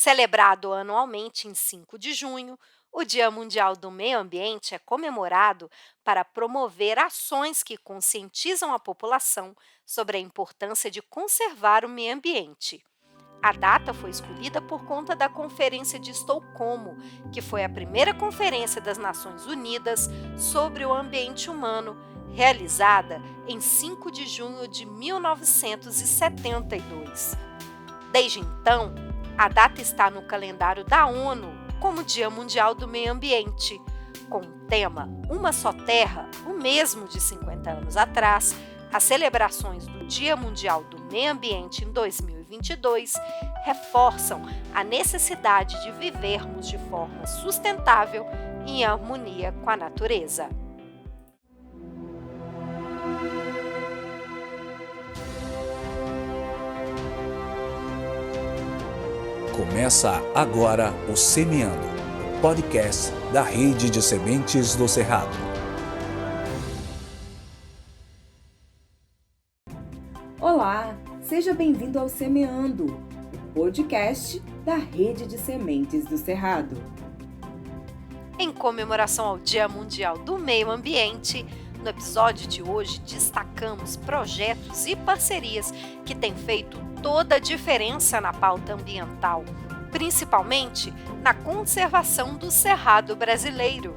Celebrado anualmente em 5 de junho, o Dia Mundial do Meio Ambiente é comemorado para promover ações que conscientizam a população sobre a importância de conservar o meio ambiente. A data foi escolhida por conta da Conferência de Estocolmo, que foi a primeira conferência das Nações Unidas sobre o ambiente humano, realizada em 5 de junho de 1972. Desde então, a data está no calendário da ONU como Dia Mundial do Meio Ambiente. Com o tema Uma Só Terra, o mesmo de 50 anos atrás, as celebrações do Dia Mundial do Meio Ambiente em 2022 reforçam a necessidade de vivermos de forma sustentável e em harmonia com a natureza. Começa agora o Semeando, o podcast da Rede de Sementes do Cerrado. Olá, seja bem-vindo ao Semeando, o podcast da Rede de Sementes do Cerrado. Em comemoração ao Dia Mundial do Meio Ambiente, no episódio de hoje destacamos projetos e parcerias que têm feito toda a diferença na pauta ambiental, principalmente na conservação do cerrado brasileiro.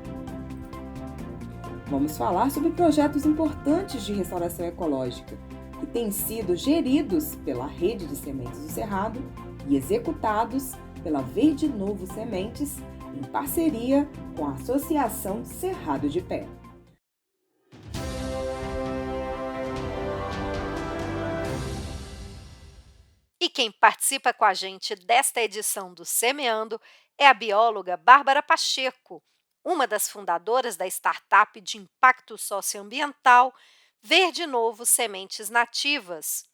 Vamos falar sobre projetos importantes de restauração ecológica, que têm sido geridos pela Rede de Sementes do Cerrado e executados pela Verde Novo Sementes, em parceria com a Associação Cerrado de Pé. E quem participa com a gente desta edição do Semeando é a bióloga Bárbara Pacheco, uma das fundadoras da startup de impacto socioambiental Verde Novo Sementes Nativas.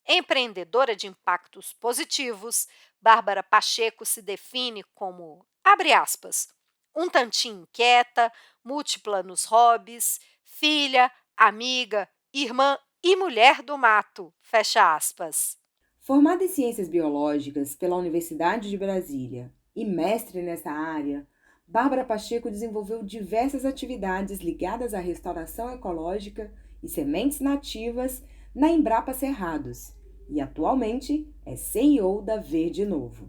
Empreendedora de impactos positivos, Bárbara Pacheco se define como, abre aspas, um tantinho inquieta, múltipla nos hobbies, filha, amiga, irmã e mulher do mato, fecha aspas. Formada em Ciências Biológicas pela Universidade de Brasília e mestre nessa área, Bárbara Pacheco desenvolveu diversas atividades ligadas à restauração ecológica e sementes nativas na Embrapa Cerrados e atualmente é CEO da Verde Novo.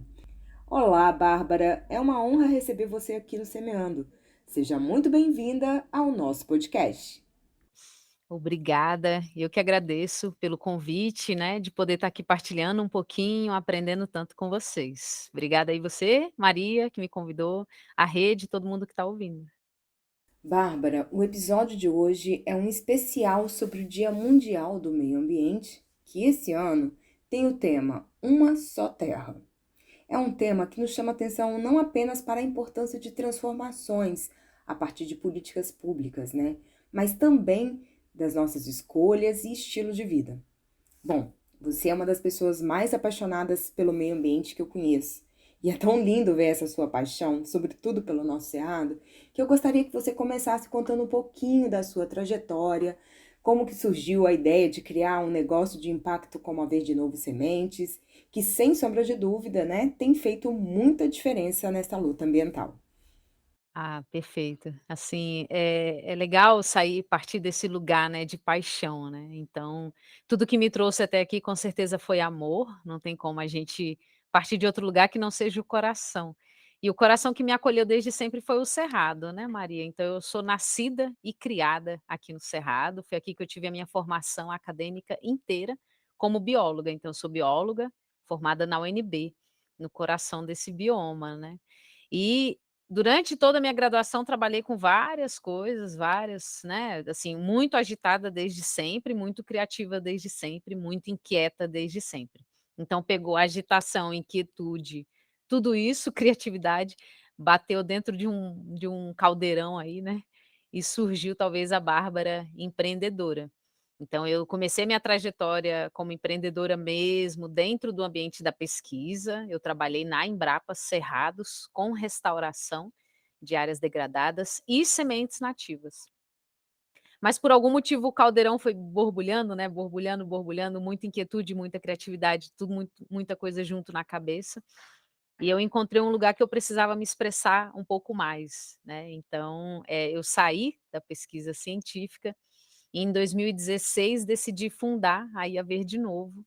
Olá, Bárbara, é uma honra receber você aqui no Semeando. Seja muito bem-vinda ao nosso podcast. Obrigada, eu que agradeço pelo convite, né, de poder estar aqui partilhando um pouquinho, aprendendo tanto com vocês. Obrigada aí você, Maria, que me convidou, a rede, todo mundo que está ouvindo. Bárbara, o episódio de hoje é um especial sobre o Dia Mundial do Meio Ambiente, que esse ano tem o tema Uma Só Terra. É um tema que nos chama atenção não apenas para a importância de transformações a partir de políticas públicas, né? Mas também das nossas escolhas e estilos de vida. Bom, você é uma das pessoas mais apaixonadas pelo meio ambiente que eu conheço. E é tão lindo ver essa sua paixão, sobretudo pelo nosso cerrado, que eu gostaria que você começasse contando um pouquinho da sua trajetória, como que surgiu a ideia de criar um negócio de impacto como a Verde Novo Sementes, que sem sombra de dúvida, né, tem feito muita diferença nessa luta ambiental. Ah, perfeito. Assim, é legal sair, partir desse lugar, né, de paixão, né, então, tudo que me trouxe até aqui com certeza foi amor, não tem como a gente partir de outro lugar que não seja o coração. E o coração que me acolheu desde sempre foi o Cerrado, né, Maria, então eu sou nascida e criada aqui no Cerrado, foi aqui que eu tive a minha formação acadêmica inteira como bióloga, então eu sou bióloga formada na UNB, no coração desse bioma, né. E durante toda a minha graduação trabalhei com várias coisas, várias, né, assim, muito agitada desde sempre, muito criativa desde sempre, muito inquieta desde sempre. Então pegou agitação, inquietude, tudo isso, criatividade, bateu dentro de um caldeirão aí, né, e surgiu talvez a Bárbara empreendedora. Então eu comecei minha trajetória como empreendedora mesmo dentro do ambiente da pesquisa, eu trabalhei na Embrapa Cerrados com restauração de áreas degradadas e sementes nativas. Mas por algum motivo o caldeirão foi borbulhando, né, borbulhando, borbulhando, muita inquietude, muita criatividade, tudo muita coisa junto na cabeça. e eu encontrei um lugar que eu precisava me expressar um pouco mais, né, então, eu saí da pesquisa científica e em 2016 decidi fundar aí a Verde Novo,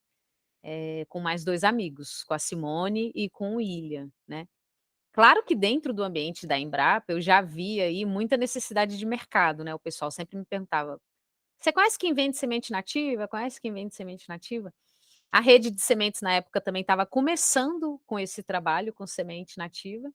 com mais 2 amigos, com a Simone e com o William, né. Claro que dentro do ambiente da Embrapa eu já via aí muita necessidade de mercado, né, o pessoal sempre me perguntava: "Você conhece quem vende semente nativa? Conhece quem vende semente nativa?". A rede de sementes na época também estava começando com esse trabalho com semente nativa,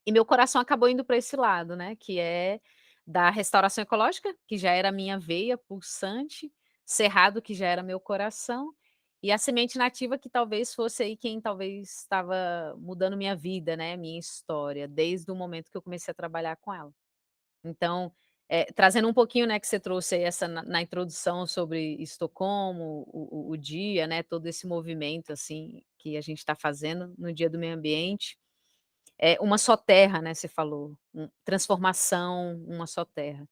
e meu coração acabou indo para esse lado, né, que é da restauração ecológica, que já era a minha veia pulsante, cerrado, que já era meu coração, e a semente nativa que talvez fosse aí quem talvez estava mudando minha vida, né, minha história, desde o momento que eu comecei a trabalhar com ela. Então, trazendo um pouquinho, né, que você trouxe aí essa na introdução sobre Estocolmo, o dia, né, todo esse movimento, assim, que a gente está fazendo no Dia do Meio Ambiente, uma só terra, né, você falou, transformação, uma só terra.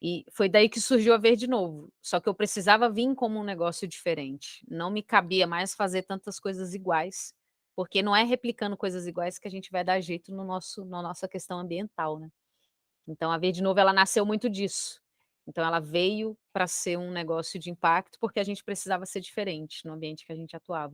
E foi daí que surgiu a Verde Novo, só que eu precisava vir como um negócio diferente, não me cabia mais fazer tantas coisas iguais, porque não é replicando coisas iguais que a gente vai dar jeito no nosso na nossa questão ambiental, né. Então a Verde Novo ela nasceu muito disso. Então ela veio para ser um negócio de impacto, porque a gente precisava ser diferente no ambiente que a gente atuava.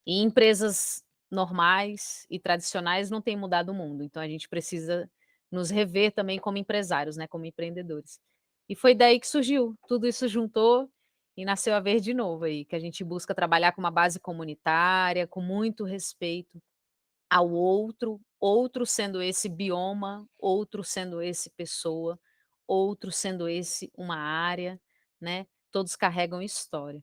E empresas normais e tradicionais não têm mudado o mundo, então a gente precisa nos rever também como empresários, né, como empreendedores. E foi daí que surgiu, tudo isso juntou e nasceu a Verde Novo aí, que a gente busca trabalhar com uma base comunitária, com muito respeito ao outro, outro sendo esse bioma, outro sendo esse pessoa, outro sendo esse uma área, né, todos carregam história.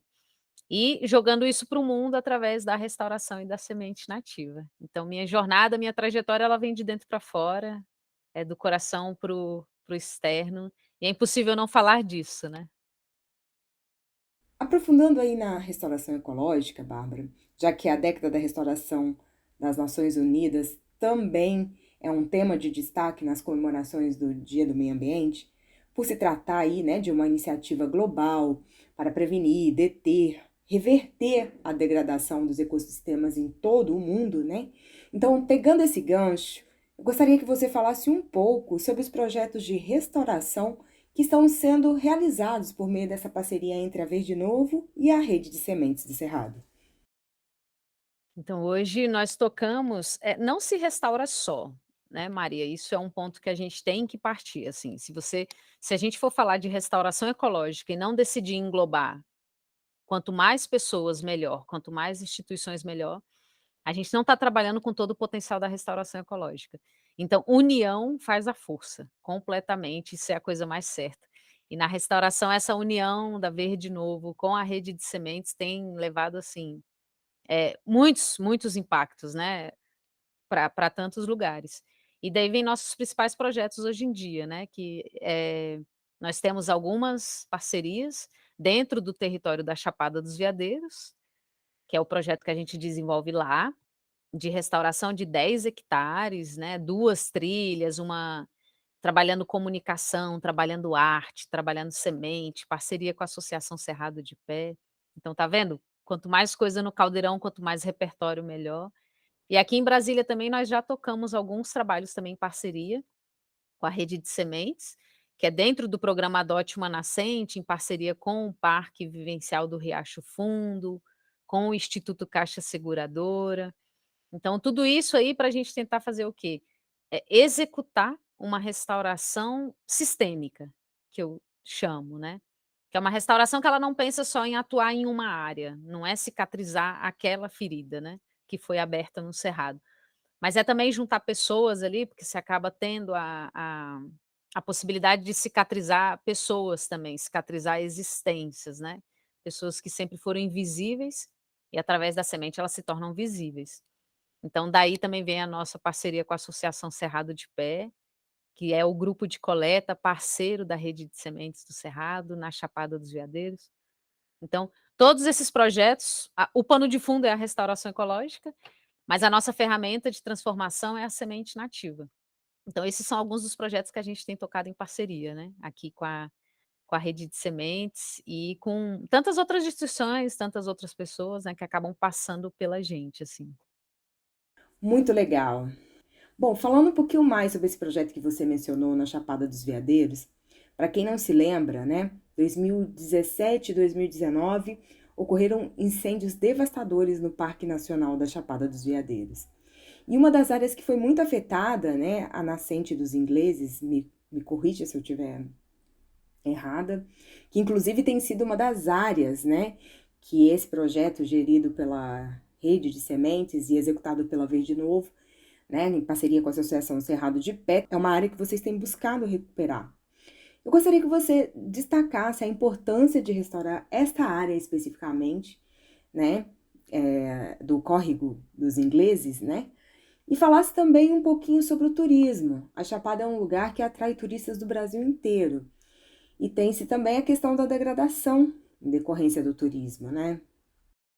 E jogando isso para o mundo através da restauração e da semente nativa. Então minha jornada, minha trajetória, ela vem de dentro para fora, é do coração para o externo, e é impossível não falar disso, né. Aprofundando aí na restauração ecológica, Bárbara, já que a década da restauração das Nações Unidas também é um tema de destaque nas comemorações do Dia do Meio Ambiente, por se tratar aí, né, de uma iniciativa global para prevenir, deter, reverter a degradação dos ecossistemas em todo o mundo, né? Então, pegando esse gancho, eu gostaria que você falasse um pouco sobre os projetos de restauração que estão sendo realizados por meio dessa parceria entre a Verde Novo e a Rede de Sementes do Cerrado. Então hoje nós tocamos, não se restaura só, né, Maria, isso é um ponto que a gente tem que partir, assim, se a gente for falar de restauração ecológica e não decidir englobar, quanto mais pessoas melhor, quanto mais instituições melhor, a gente não está trabalhando com todo o potencial da restauração ecológica. Então união faz a força, completamente, isso é a coisa mais certa. E na restauração essa união da Verde Novo com a rede de sementes tem levado, assim, muitos, muitos impactos, né, para tantos lugares. E daí vem nossos principais projetos hoje em dia, né, que, nós temos algumas parcerias dentro do território da Chapada dos Veadeiros, que é o projeto que a gente desenvolve lá, de restauração de 10 hectares, né, 2 trilhas, uma trabalhando comunicação, trabalhando arte, trabalhando semente, parceria com a Associação Cerrado de Pé. Então tá vendo? Quanto mais coisa no caldeirão, quanto mais repertório, melhor. E aqui em Brasília também nós já tocamos alguns trabalhos também em parceria com a Rede de Sementes, que é dentro do programa Adote uma Nascente, em parceria com o Parque Vivencial do Riacho Fundo, com o Instituto Caixa Seguradora. Então tudo isso aí para a gente tentar fazer o quê? Executar uma restauração sistêmica, que eu chamo, né. Que é uma restauração que ela não pensa só em atuar em uma área, não é cicatrizar aquela ferida, né, que foi aberta no cerrado. Mas é também juntar pessoas ali, porque você acaba tendo a possibilidade de cicatrizar pessoas também, cicatrizar existências, né. Pessoas que sempre foram invisíveis, e através da semente elas se tornam visíveis. Então daí também vem a nossa parceria com a Associação Cerrado de Pé, que é o grupo de coleta parceiro da Rede de Sementes do Cerrado, na Chapada dos Veadeiros. Então, todos esses projetos, o pano de fundo é a restauração ecológica, mas a nossa ferramenta de transformação é a semente nativa. Então esses são alguns dos projetos que a gente tem tocado em parceria, né, aqui com a Rede de Sementes e com tantas outras instituições, tantas outras pessoas, né, que acabam passando pela gente, assim. Muito legal. Bom, falando um pouquinho mais sobre esse projeto que você mencionou na Chapada dos Veadeiros, para quem não se lembra, né, 2017 e 2019 ocorreram incêndios devastadores no Parque Nacional da Chapada dos Veadeiros. E uma das áreas que foi muito afetada, né, a nascente dos ingleses, me corrija se eu estiver errada, que inclusive tem sido uma das áreas, né, que esse projeto gerido pela Rede de Sementes e executado pela Verde Novo, né, em parceria com a Associação Cerrado de Pé, é uma área que vocês têm buscado recuperar. Eu gostaria que você destacasse a importância de restaurar esta área especificamente, né, do córrego dos ingleses, né, e falasse também um pouquinho sobre o turismo. A Chapada é um lugar que atrai turistas do Brasil inteiro. E tem-se também a questão da degradação em decorrência do turismo, né?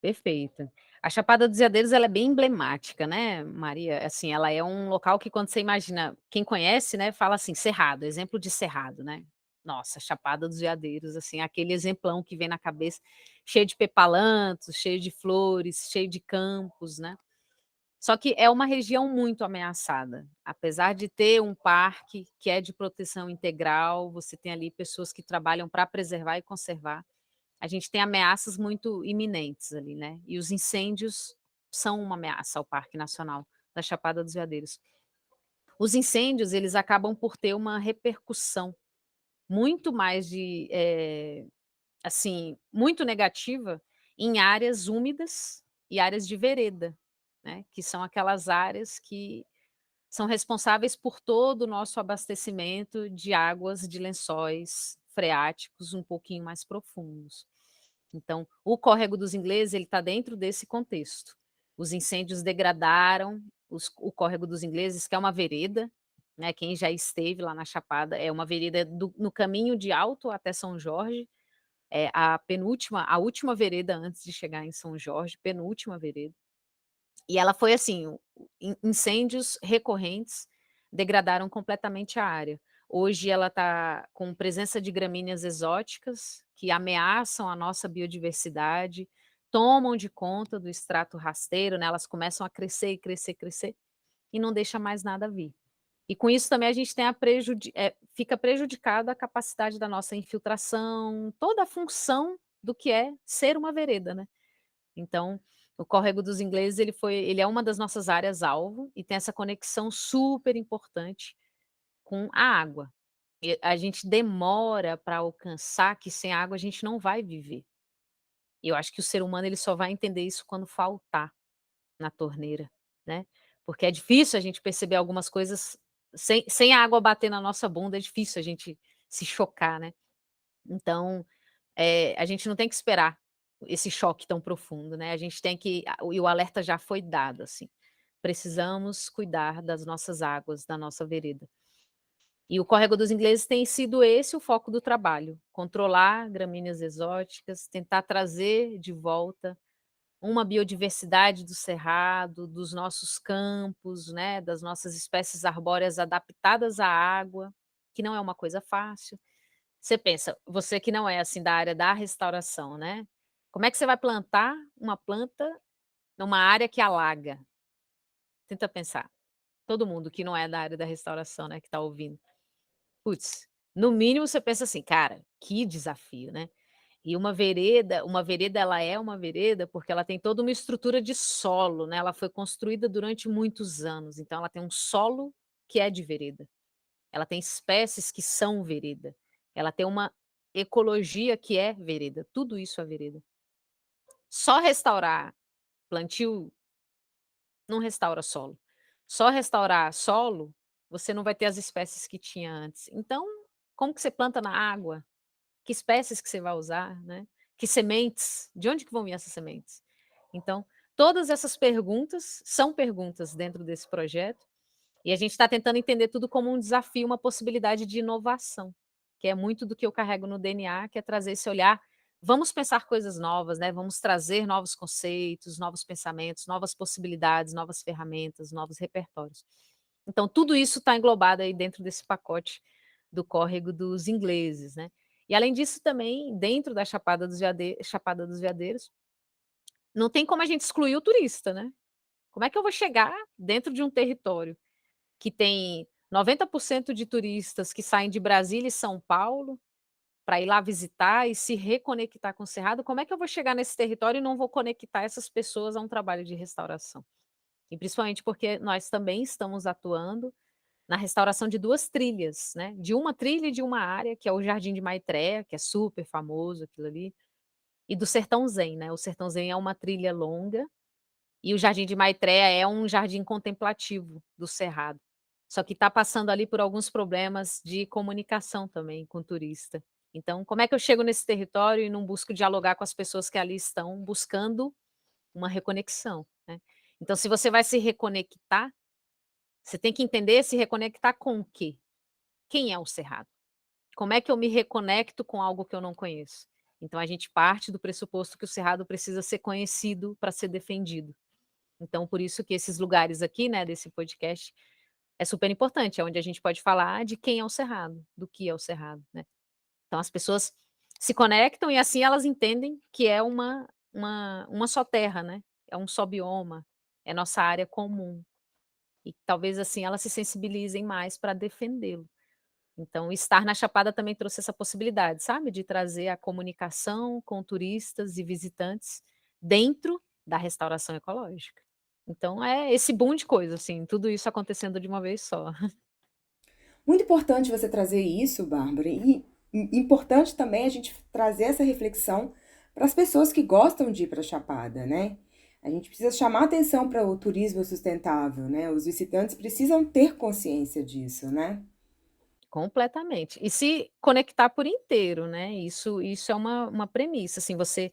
Perfeito. A Chapada dos Veadeiros ela é bem emblemática, né, Maria, assim, ela é um local que quando você imagina quem conhece, né, fala assim: Cerrado, exemplo de Cerrado, né. Nossa, Chapada dos Veadeiros, assim, aquele exemplão que vem na cabeça, cheio de pepalantos, cheio de flores, cheio de campos, né. Só que é uma região muito ameaçada, apesar de ter um parque que é de proteção integral, você tem ali pessoas que trabalham para preservar e conservar, a gente tem ameaças muito iminentes ali, né, e os incêndios são uma ameaça ao Parque Nacional da Chapada dos Veadeiros. Os incêndios, eles acabam por ter uma repercussão muito mais assim, muito negativa em áreas úmidas e áreas de vereda, né, que são aquelas áreas que são responsáveis por todo o nosso abastecimento de águas de lençóis freáticos um pouquinho mais profundos. Então, o Córrego dos Ingleses, ele está dentro desse contexto. Os incêndios degradaram o Córrego dos Ingleses, que é uma vereda, né, quem já esteve lá na Chapada, é uma vereda no caminho de Alto até São Jorge, é a última vereda antes de chegar em São Jorge, penúltima vereda. E ela foi assim, incêndios recorrentes degradaram completamente a área. Hoje ela está com presença de gramíneas exóticas, que ameaçam a nossa biodiversidade, tomam de conta do extrato rasteiro, né, elas começam a crescer e crescer, crescer, e não deixa mais nada vir. E com isso também a gente tem fica prejudicada a capacidade da nossa infiltração, toda a função do que é ser uma vereda, né. Então, o Córrego dos Ingleses ele é uma das nossas áreas alvo e tem essa conexão super importante com a água. E a gente demora para alcançar que sem água a gente não vai viver. E eu acho que o ser humano ele só vai entender isso quando faltar na torneira, né, porque é difícil a gente perceber algumas coisas sem a água bater na nossa bunda, é difícil a gente se chocar, né. Então, a gente não tem que esperar esse choque tão profundo, né, a gente tem que e o alerta já foi dado, assim, precisamos cuidar das nossas águas, da nossa vereda. E o Córrego dos Ingleses tem sido esse o foco do trabalho, controlar gramíneas exóticas, tentar trazer de volta uma biodiversidade do cerrado, dos nossos campos, né, das nossas espécies arbóreas adaptadas à água, que não é uma coisa fácil. Você pensa, você que não é, assim, da área da restauração, né, como é que você vai plantar uma planta numa área que alaga? Tenta pensar, todo mundo que não é da área da restauração, né, que está ouvindo. Putz, no mínimo você pensa assim: "Cara, que desafio, né". E uma vereda ela é uma vereda, porque ela tem toda uma estrutura de solo, né, ela foi construída durante muitos anos, então ela tem um solo que é de vereda, ela tem espécies que são vereda, ela tem uma ecologia que é vereda, tudo isso é vereda. Só restaurar plantio não restaura solo. Só restaurar solo, você não vai ter as espécies que tinha antes. Então, como que você planta na água? Que espécies que você vai usar, né? Que sementes? De onde que vão vir essas sementes? Então, todas essas perguntas são perguntas dentro desse projeto, e a gente está tentando entender tudo como um desafio, uma possibilidade de inovação, que é muito do que eu carrego no DNA, que é trazer esse olhar, vamos pensar coisas novas, né, vamos trazer novos conceitos, novos pensamentos, novas possibilidades, novas ferramentas, novos repertórios. Então tudo isso está englobado aí dentro desse pacote do Córrego dos Ingleses, né. E além disso também, dentro da Chapada dos Veadeiros, não tem como a gente excluir o turista, né. Como é que eu vou chegar dentro de um território que tem 90% de turistas que saem de Brasília e São Paulo para ir lá visitar e se reconectar com o cerrado? Como é que eu vou chegar nesse território e não vou conectar essas pessoas a um trabalho de restauração? E principalmente porque nós também estamos atuando na restauração de 2 trilhas, né, de uma trilha e de uma área, que é o Jardim de Maitreya, que é super famoso aquilo ali, e do Sertão Zen, né. O Sertão Zen é uma trilha longa, e o Jardim de Maitreya é um jardim contemplativo do cerrado. Só que está passando ali por alguns problemas de comunicação também com o turista. Então, como é que eu chego nesse território e não busco dialogar com as pessoas que ali estão buscando uma reconexão, né. Então se você vai se reconectar, você tem que entender se reconectar com o quê? Quem é o cerrado? Como é que eu me reconecto com algo que eu não conheço? Então a gente parte do pressuposto que o cerrado precisa ser conhecido para ser defendido. Então por isso que esses lugares aqui, né, desse podcast, é super importante, é onde a gente pode falar de quem é o cerrado, do que é o cerrado, né. Então as pessoas se conectam e assim elas entendem que é uma só terra, né, é um só bioma, é nossa área comum. E talvez assim elas se sensibilizem mais para defendê-lo. Então, estar na Chapada também trouxe essa possibilidade, sabe, de trazer a comunicação com turistas e visitantes dentro da restauração ecológica. Então é esse boom de coisa, assim, tudo isso acontecendo de uma vez só. Muito importante você trazer isso, Bárbara, e importante também a gente trazer essa reflexão para as pessoas que gostam de ir para a Chapada, né. A gente precisa chamar atenção para o turismo sustentável, né, os visitantes precisam ter consciência disso, né. Completamente. E se conectar por inteiro, né, isso é uma premissa, assim, você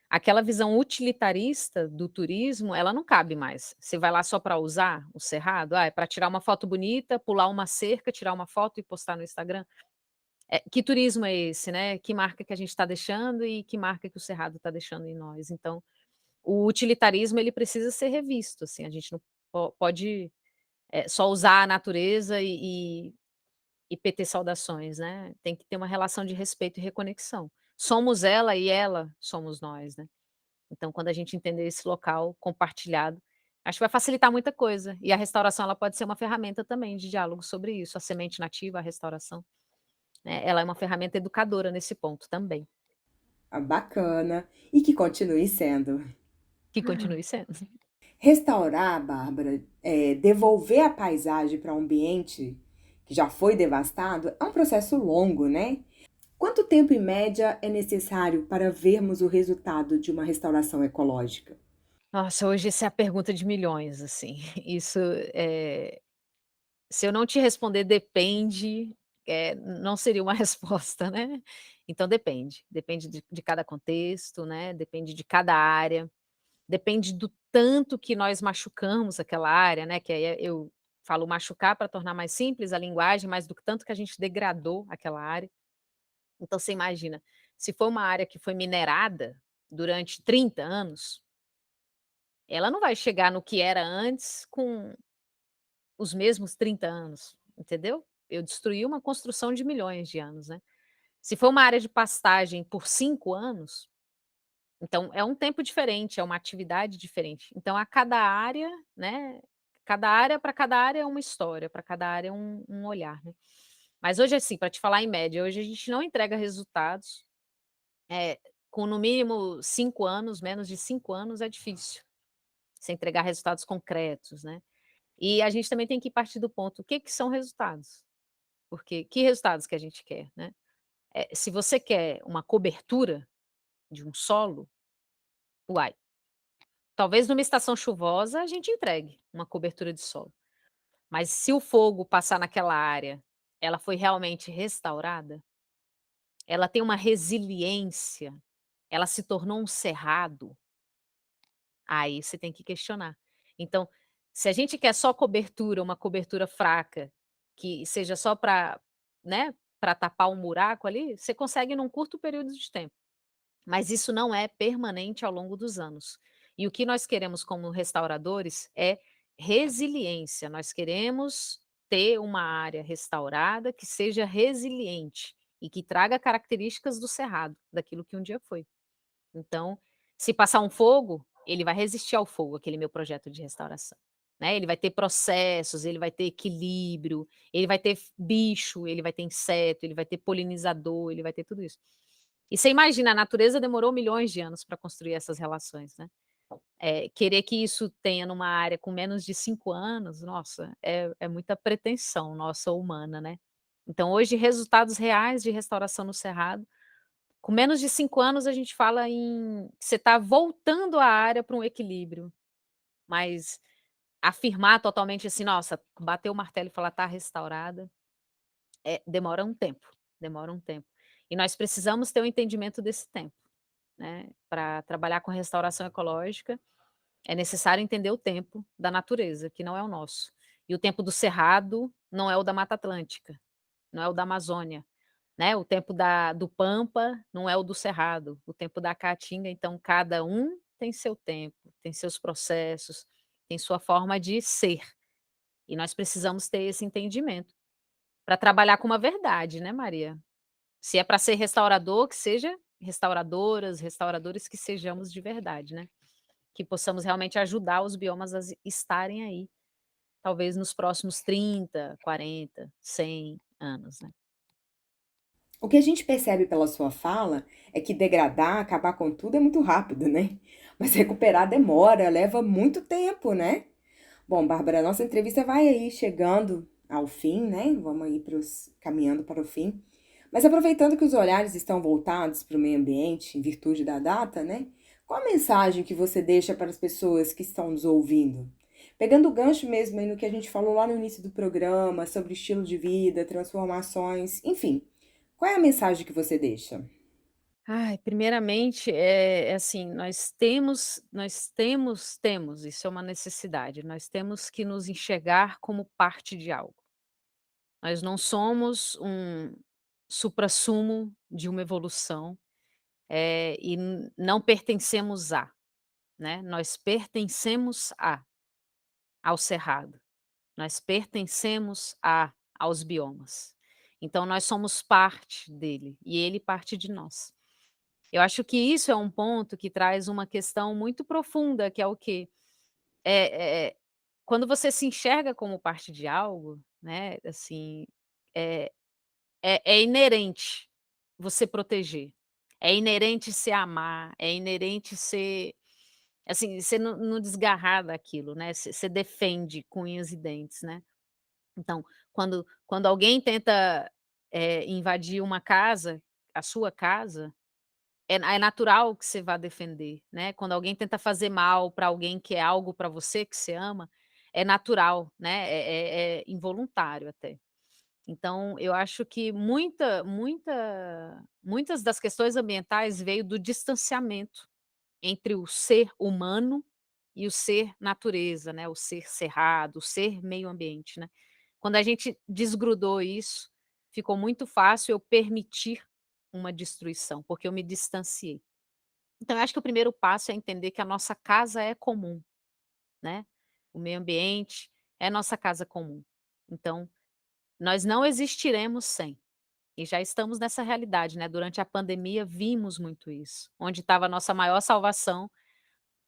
aquela visão utilitarista do turismo, ela não cabe mais. Você vai lá só para usar o cerrado? Ah, é para tirar uma foto bonita, pular uma cerca, tirar uma foto e postar no Instagram? Que turismo é esse, né? Que marca que a gente está deixando e que marca que o cerrado está deixando em nós? Então, o utilitarismo ele precisa ser revisto, assim, a gente não pode, só usar a natureza e PT saudações, né, tem que ter uma relação de respeito e reconexão. Somos ela e ela somos nós, né. Então quando a gente entender esse local compartilhado, acho que vai facilitar muita coisa, e a restauração ela pode ser uma ferramenta também de diálogo sobre isso, a semente nativa, a restauração, né, ela é uma ferramenta educadora nesse ponto também, Ah, bacana, e que continue sendo. que continue sendo. Restaurar, Bárbara, devolver a paisagem para um ambiente que já foi devastado, é um processo longo, né. Quanto tempo, em média, é necessário para vermos o resultado de uma restauração ecológica? Nossa, hoje essa é a pergunta de milhões, assim, isso, se eu não te responder depende, não seria uma resposta, né. Então depende, depende de cada contexto, né, depende de cada área, depende do tanto que nós machucamos aquela área, né, que aí eu falo machucar para tornar mais simples a linguagem, mas do tanto que a gente degradou aquela área. Então você imagina, se for uma área que foi minerada durante 30 anos, ela não vai chegar no que era antes com os mesmos 30 anos, entendeu? Eu destruí uma construção de milhões de anos, né. Se for uma área de pastagem por 5 anos, então é um tempo diferente, é uma atividade diferente. Então a cada área, né, cada área para cada área é uma história, para cada área é um olhar, né. Mas hoje, assim, para te falar em média, hoje a gente não entrega resultados, eh, com no mínimo 5 anos, menos de 5 anos é difícil, você entregar resultados concretos, né. E a gente também tem que partir do ponto, o que que são resultados? Porque que resultados que a gente quer, né? Se você quer uma cobertura de um solo, uai, talvez numa estação chuvosa a gente entregue uma cobertura de solo, mas se o fogo passar naquela área, ela foi realmente restaurada? Ela tem uma resiliência? Ela se tornou um cerrado? Aí você tem que questionar. Então, se a gente quer só cobertura, uma cobertura fraca, que seja só para, né, para tapar um buraco ali, você consegue num curto período de tempo. Mas isso não é permanente ao longo dos anos. E o que nós queremos como restauradores é resiliência. Nós queremos ter uma área restaurada que seja resiliente e que traga características do cerrado, daquilo que um dia foi. Então, se passar um fogo, ele vai resistir ao fogo, aquele meu projeto de restauração, né. Ele vai ter processos, ele vai ter equilíbrio, ele vai ter bicho, ele vai ter inseto, ele vai ter polinizador, ele vai ter tudo isso. E você imagina, a natureza demorou milhões de anos para construir essas relações, né. Querer que isso tenha numa área com menos de 5 anos, nossa, é muita pretensão nossa humana, né. Então hoje resultados reais de restauração no cerrado, com menos de 5 anos a gente fala em você está voltando a área para um equilíbrio, mas afirmar totalmente assim: "Nossa, bater o martelo e falar: 'Tá restaurada'", demora um tempo, demora um tempo. E nós precisamos ter o entendimento desse tempo, né, pra trabalhar com restauração ecológica é necessário entender o tempo da natureza, que não é o nosso. E o tempo do cerrado não é o da Mata Atlântica, não é o da Amazônia, né, o tempo do Pampa não é o do cerrado, o tempo da Caatinga, então cada um tem seu tempo, tem seus processos, tem sua forma de ser. E nós precisamos ter esse entendimento, para trabalhar com uma verdade, né, Maria? Se é para ser restaurador, que seja restauradoras, restauradores que sejamos de verdade, né? Que possamos realmente ajudar os biomas a estarem aí, talvez nos próximos 30, 40, 100 anos, né. O que a gente percebe pela sua fala é que degradar, acabar com tudo é muito rápido, né? Mas recuperar demora, leva muito tempo, né? Bom, Bárbara, nossa entrevista vai aí chegando ao fim, né? Vamos aí caminhando para o fim. Mas aproveitando que os olhares estão voltados para o meio ambiente, em virtude da data, né? Qual a mensagem que você deixa para as pessoas que estão nos ouvindo? Pegando o gancho mesmo aí no que a gente falou lá no início do programa, sobre estilo de vida, transformações, enfim. Qual é a mensagem que você deixa? Ai, primeiramente, é assim, nós temos, isso é uma necessidade, nós temos que nos enxergar como parte de algo. Nós não somos um suprassumo de uma evolução, e não pertencemos a, né, nós pertencemos ao cerrado. Nós pertencemos aos biomas. Então nós somos parte dele e ele parte de nós. Eu acho que isso é um ponto que traz uma questão muito profunda, que é o quê? É quando você se enxerga como parte de algo, né, assim, é é inerente você proteger, é inerente se amar, é inerente ser assim, você não desgarrar daquilo, né, você defende com unhas e dentes, né. Então, quando alguém tenta, invadir uma casa, a sua casa, é natural que você vá defender, né. Quando alguém tenta fazer mal para alguém que é algo para você, que você ama, é natural, né, é involuntário até. Então, eu acho que muitas das questões ambientais veio do distanciamento entre o ser humano e o ser natureza, né, o ser cerrado, o ser meio ambiente, né. Quando a gente desgrudou isso, ficou muito fácil eu permitir uma destruição, porque eu me distanciei. Então eu acho que o primeiro passo é entender que a nossa casa é comum, né, o meio ambiente é nossa casa comum. Então, nós não existiremos sem, e já estamos nessa realidade, né, durante a pandemia vimos muito isso, onde estava a nossa maior salvação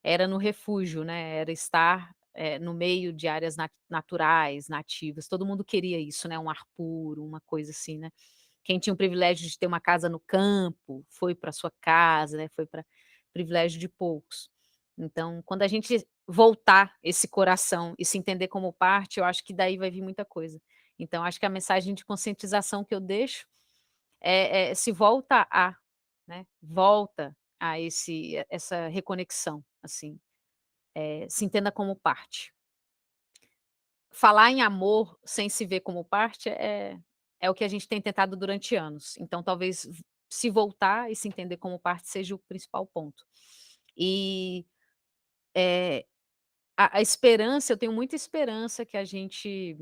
era no refúgio, né, era estar, no meio de áreas naturais, nativas, todo mundo queria isso, né, um ar puro, uma coisa assim, né. Quem tinha o privilégio de ter uma casa no campo, foi para sua casa, né, foi para privilégio de poucos. Então, quando a gente voltar esse coração e se entender como parte, eu acho que daí vai vir muita coisa. Então acho que a mensagem de conscientização que eu deixo se volta né, volta a essa reconexão, assim, se entenda como parte. Falar em amor sem se ver como parte é o que a gente tem tentado durante anos, então talvez se voltar e se entender como parte seja o principal ponto. E, eh, a esperança, eu tenho muita esperança que a gente,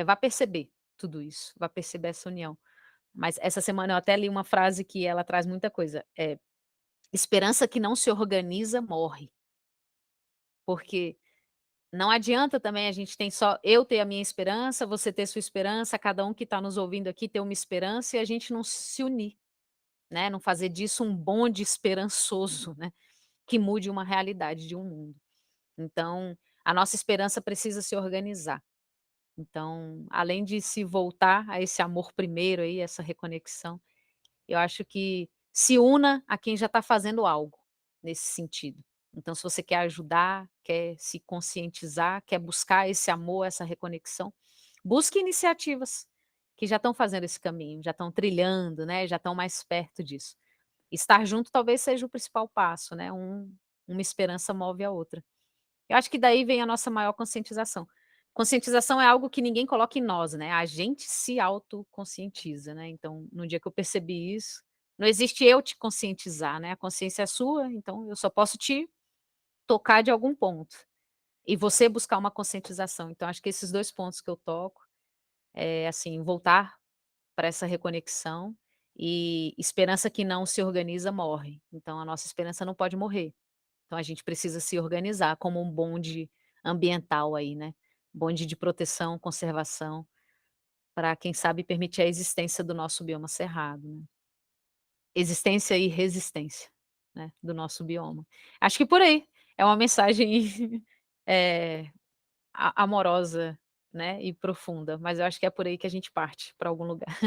vá perceber tudo isso, vá perceber essa união. Mas essa semana eu até li uma frase que ela traz muita coisa, "Esperança que não se organiza morre", porque não adianta também a gente tem só eu ter a minha esperança, você ter sua esperança, cada um que está nos ouvindo aqui ter uma esperança e a gente não se unir, né, não fazer disso um bonde esperançoso, né. que mude uma realidade de um mundo. Então, a nossa esperança precisa se organizar. Então, além de se voltar a esse amor primeiro aí, essa reconexão, eu acho que se una a quem já está fazendo algo nesse sentido. Então, se você quer ajudar, quer se conscientizar, quer buscar esse amor, essa reconexão, busque iniciativas que já estão fazendo esse caminho, já estão trilhando, né, já estão mais perto disso. Estar junto talvez seja o principal passo, né, uma esperança move a outra. Eu acho que daí vem a nossa maior conscientização. Conscientização é algo que ninguém coloca em nós, né, a gente se autoconscientiza, né, então no dia que eu percebi isso, não existe eu te conscientizar, né, a consciência é sua, então eu só posso te tocar de algum ponto, e você buscar uma conscientização. Então acho que esses 2 pontos que eu toco, é assim, voltar para essa reconexão, e esperança que não se organiza morre, então a nossa esperança não pode morrer. Então a gente precisa se organizar como um bonde ambiental aí, né, bonde de proteção, conservação, para quem sabe permitir a existência do nosso bioma cerrado, né. Existência e resistência, né, do nosso bioma. Acho que por aí, é uma mensagem, eh, a amorosa, né, e profunda, mas eu acho que é por aí que a gente parte para algum lugar.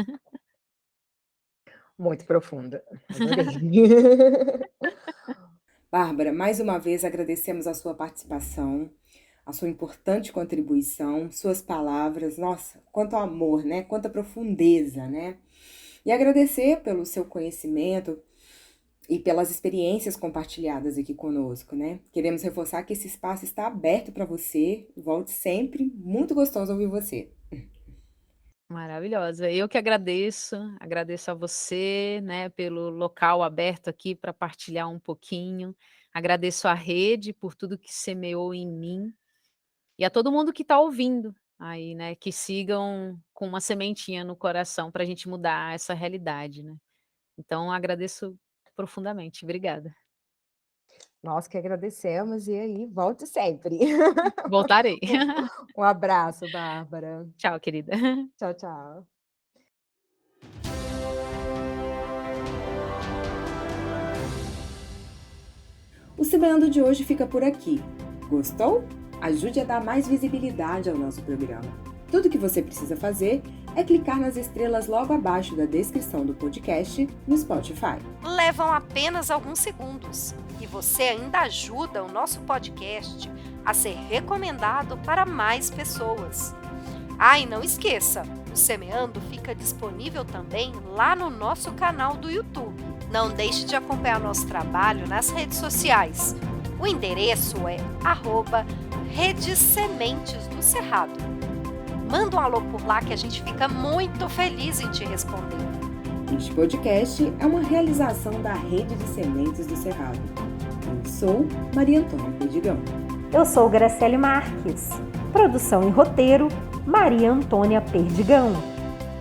Muito profunda, adorei. Bárbara, mais uma vez agradecemos a sua participação, a sua importante contribuição, suas palavras, nossa, quanto amor, né? Quanta profundeza, né? E agradecer pelo seu conhecimento e pelas experiências compartilhadas aqui conosco, né? Queremos reforçar que esse espaço está aberto para você. Volte sempre, muito gostoso ouvir você. Maravilhosa. Eu que agradeço, agradeço a você, né, pelo local aberto aqui para partilhar um pouquinho. Agradeço à rede por tudo que semeou em mim e a todo mundo que está ouvindo aí, né, que sigam com uma sementinha no coração para a gente mudar essa realidade, né. Então agradeço profundamente. Obrigada. Nós que agradecemos e aí volte sempre. Voltarei. Um abraço, Bárbara. Tchau, querida. Tchau, tchau. O Semeando de hoje fica por aqui. Gostou? Ajude a dar mais visibilidade ao nosso programa. Tudo que você precisa fazer é clicar nas estrelas logo abaixo da descrição do podcast no Spotify. Levam apenas alguns segundos e você ainda ajuda o nosso podcast a ser recomendado para mais pessoas. Ah, e não esqueça, o Semeando fica disponível também lá no nosso canal do YouTube. Não deixe de acompanhar nosso trabalho nas redes sociais. O endereço é @Rede Sementes do Cerrado. Manda um alô por lá que a gente fica muito feliz em te responder. Este podcast é uma realização da Rede de Sementes do Cerrado. Eu sou Maria Antônia Perdigão. Eu sou Graciele Marques. Produção e roteiro, Maria Antônia Perdigão.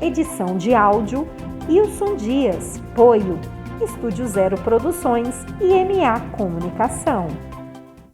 Edição de áudio, Wilson Dias. Apoio, Estúdio Zero Produções e MA Comunicação.